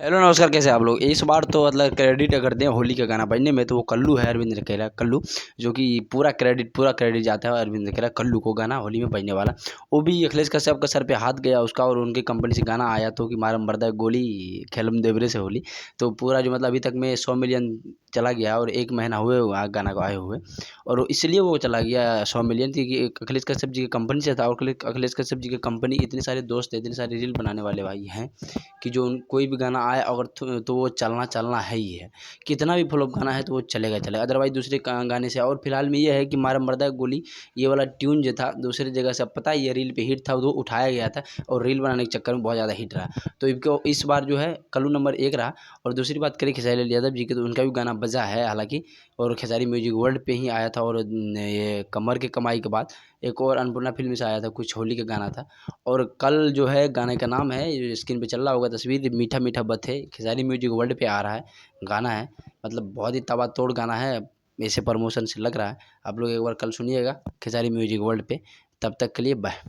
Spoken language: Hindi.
हेलो नमस्कार, कैसे आप लोग। इस बार तो मतलब क्रेडिट अगर दें होली का गाना बजने में तो वो कल्लू है, अरविंद रखेला कल्लू, जो कि पूरा क्रेडिट जाता है अरविंद रखेला कल्लू को, गाना होली में बजने वाला। वो भी अखिलेश कश्यप का सर पे हाथ गया उसका, और उनकी कंपनी से गाना आया तो कि मारम मर्दा गोली खेलम देवरे से होली। तो पूरा जो मतलब अभी तक में 100 मिलियन चला गया, और 1 महीना हुए गाना को आए हुए, और इसलिए वो चला गया 100 मिलियन थी कि अखिलेश कश्यप जी की कंपनी से था। और अखिलेश कश्यप जी की कंपनी इतने सारे दोस्त हैं, इतने सारे रील बनाने वाले भाई हैं कि जो कोई भी गाना आए अगर तो वो चलना चलना है ही है। कितना भी फ्लॉप गाना है तो वो चलेगा चलेगा, अदरवाइज दूसरे गाने से। और फिलहाल में ये है कि मारा मर्दा गोली, ये वाला ट्यून जो था दूसरी जगह से, अब पता है ये रील पे हिट था तो उठाया गया था, और रील बनाने के चक्कर में बहुत ज़्यादा हिट रहा। तो इनको इस बार जो है कल्लू नंबर 1 रहा। और दूसरी बात करें खेसारी लाल यादव जी की, तो उनका भी गाना बजा है हालांकि, और खेसारी म्यूजिक वर्ल्ड पे ही आया था। और ये कमर के कमाई के बाद एक और अन्नपूर्णा फिल्म से आया था, कुछ होली का गाना था। और कल जो है गाने का नाम है, ये स्क्रीन पे चल रहा होगा तस्वीर, मीठा मीठा बथे, खेसारी म्यूजिक वर्ल्ड पे आ रहा है गाना है। मतलब बहुत ही तबातोड़ गाना है, ऐसे प्रमोशन से लग रहा है। आप लोग एक बार कल सुनिएगा खेसारी म्यूजिक वर्ल्ड पे। तब तक के लिए बाय।